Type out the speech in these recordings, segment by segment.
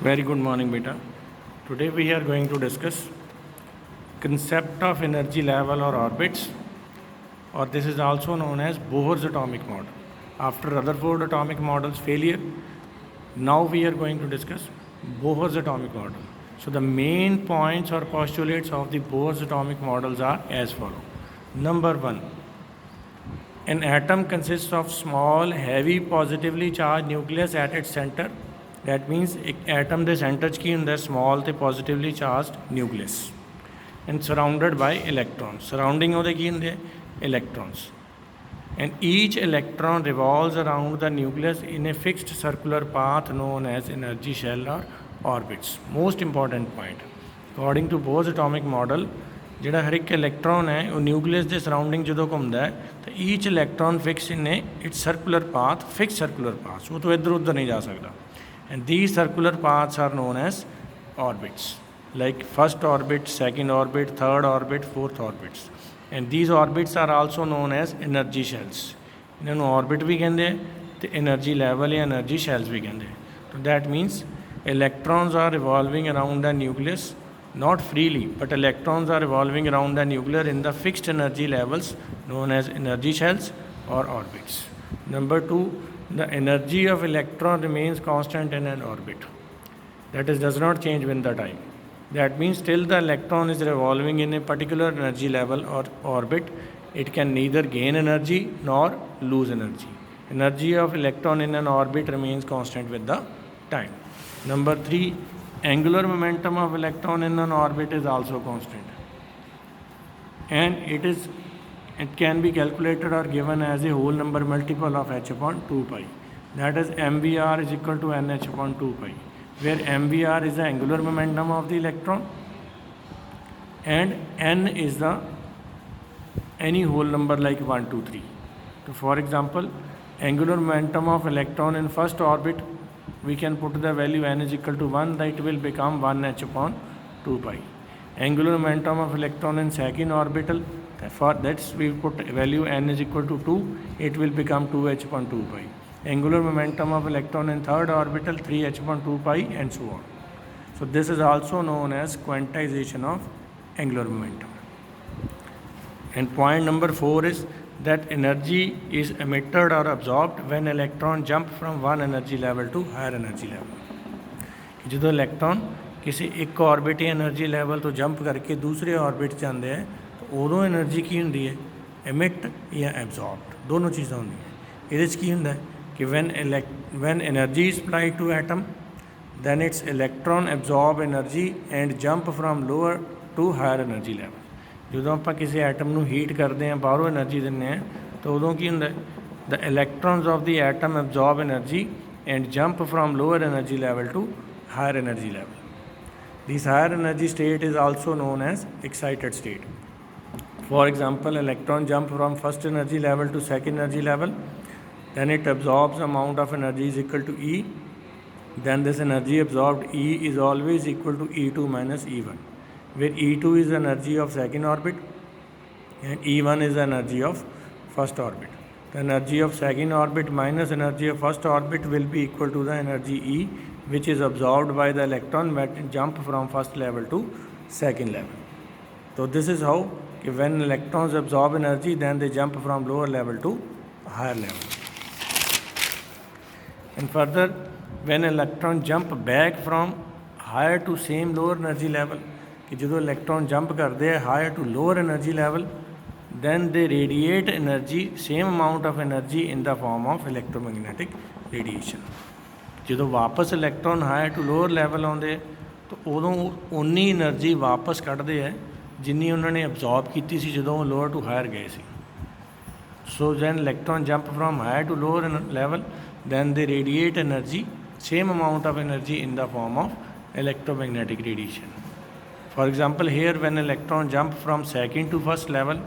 Very good morning, beta. Today we are going to discuss concept of energy level or orbits, or this is also known as Bohr's atomic model. After Rutherford atomic model's failure, now we are going to discuss Bohr's atomic model. So the main points or postulates of the Bohr's atomic models are as follow. Number one, an atom consists of small, heavy, positively charged nucleus at its center. That means atom ਦੇ center 'ਚ ਕੀ ਹੁੰਦਾ small ਤੇ positively charged nucleus and surrounded by electrons. Surrounding ਉਹਦੇ ਕੀ ਹੁੰਦੇ electrons. And each electron revolves around the nucleus in a fixed circular path known as energy shell or orbits. Most important point. According to Bohr's atomic model, ਜਿਹੜਾ ਹਰ ਇੱਕ electron ਹੈ ਉਹ nucleus ਦੇ surrounding ਜਦੋਂ ਘੁੰਮਦਾ ਹੈ ਤਾਂ each electron fix in its circular path, fix circular path, ਉਹ ਤੋਂ ਇੱਧਰ ਉੱਧਰ ਨਹੀਂ ਜਾ ਸਕਦਾ. And these circular paths are known as orbits, like first orbit, second orbit, third orbit, fourth orbits. And these orbits are also known as energy shells. ਇਹਨਾਂ ਨੂੰ orbit ਵੀ ਕਹਿੰਦੇ ਤੇ energy level ਜਾਂ energy shells ਵੀ ਕਹਿੰਦੇ. So that means electrons are revolving around the nucleus, not freely, but electrons are revolving around the nucleus in the fixed energy levels known as energy shells or orbits. Number two, the energy of electron remains constant in an orbit. That is, does not change with the time. That means till the electron is revolving in a particular energy level or orbit, it can neither gain energy nor lose energy. Energy of electron in an orbit remains constant with the time. Number three, angular momentum of electron in an orbit is also constant. And it can be calculated or given as a whole number multiple of h upon 2 pi. That is, mvr is equal to nh upon 2 pi, where mvr is the angular momentum of the electron and n is the any whole number like 1, 2, 3. So for example, angular momentum of electron in first orbit, we can put the value n is equal to 1, that will become 1h upon 2 pi. Angular momentum of electron in second orbital, for that we put value n is equal to 2, it will become 2h upon 2 pi. Angular momentum of electron in third orbital, 3h upon 2 pi, and so on. So this is also known as quantization of angular momentum. And point number 4 is that energy is emitted or absorbed when electron jump from one energy level to higher energy level. ਜਦੋਂ electron ਕਿਸੇ ਇੱਕ orbit energy level ਤੋਂ jump ਕਰਕੇ ਦੂਸਰੇ orbit 'ਚ ਜਾਂਦੇ ਹੈ ਉਦੋਂ ਐਨਰਜੀ ਕੀ ਹੁੰਦੀ ਹੈ, ਐਮਿਟ ਜਾਂ ਐਬਜ਼ੌਰਬਡ, ਦੋਨੋਂ ਚੀਜ਼ਾਂ ਹੁੰਦੀਆਂ. ਇਹਦੇ 'ਚ ਕੀ ਹੁੰਦਾ ਕਿ when energy is applied to atom, then its electron absorb energy and jump from lower to higher energy level. ਜਦੋਂ ਆਪਾਂ ਕਿਸੇ ਐਟਮ ਨੂੰ ਹੀਟ ਕਰਦੇ ਹਾਂ, ਬਾਹਰੋਂ ਐਨਰਜੀ ਦਿੰਦੇ ਹਾਂ, ਤਾਂ ਉਦੋਂ ਕੀ ਹੁੰਦਾ, the electrons of the atom absorb energy and jump from lower energy level to higher energy level. This higher energy state is also known as excited state. For example, electron jump from first energy level to second energy level, then it absorbs amount of energy is equal to E. Then this energy absorbed E is always equal to E2 minus E1, where E2 is the energy of second orbit and E1 is the energy of first orbit. The energy of second orbit minus energy of first orbit will be equal to the energy E, which is absorbed by the electron when it jump from first level to second level. So this is how when electrons absorb energy, then they jump from lower level to higher level. And further, when electron jump back from higher to same lower energy level, कि जो electron jump करते हैं higher to lower energy level, then they radiate energy, same amount of energy in the form of electromagnetic radiation. ਜਦੋਂ ਵਾਪਸ electron higher to lower level ਆਉਂਦੇ ਤਾਂ ਉਦੋਂ ਉਨੀ એનર્ਜੀ ਵਾਪਸ ਕੱਢਦੇ ਹੈ ਜਿੰਨੀ ਉਹਨਾਂ ਨੇ ਅਬਜ਼ੌਰਬ ਕੀਤੀ ਸੀ ਜਦੋਂ ਉਹ ਲੋਅਰ ਟੂ ਹਾਇਰ ਗਏ ਸੀ. So when electron jump from higher to lower level, then they radiate energy, same amount of energy in the form of electromagnetic radiation. For example, here when electron jump from second to first level,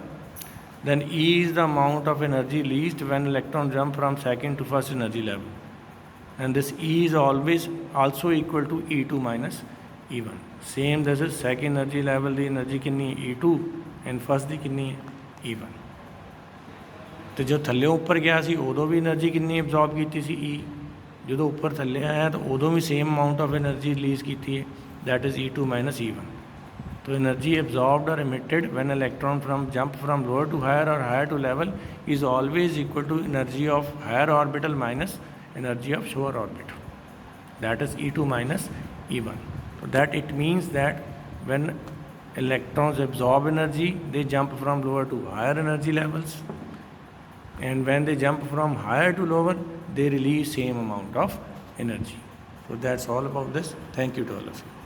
then E is the amount of energy released when electron jump from second to first energy level. And this E is always also equal to E2 minus E1. Same, this is second energy level, the energy कितनी E2 and first ਦੀ कितनी E1. तो जो थल्ले ऊपर गया सी उदों भी energy कितनी एब्जॉर्ब की सी E, ਜਦੋਂ ਉੱਪਰ ਥੱਲੇ ਆਇਆ ਤਾਂ ਉਦੋਂ ਵੀ same amount of energy release ਕੀਤੀ ਹੈ, that is E2 minus E1. So energy absorbed or emitted when electron jump from lower to higher or higher to level is always equal to energy of higher orbital minus energy of lower orbital. That is E2 minus E1. So that it means that when electrons absorb energy, they jump from lower to higher energy levels, and when they jump from higher to lower, they release same amount of energy. So that's all about this. Thank you to all of you.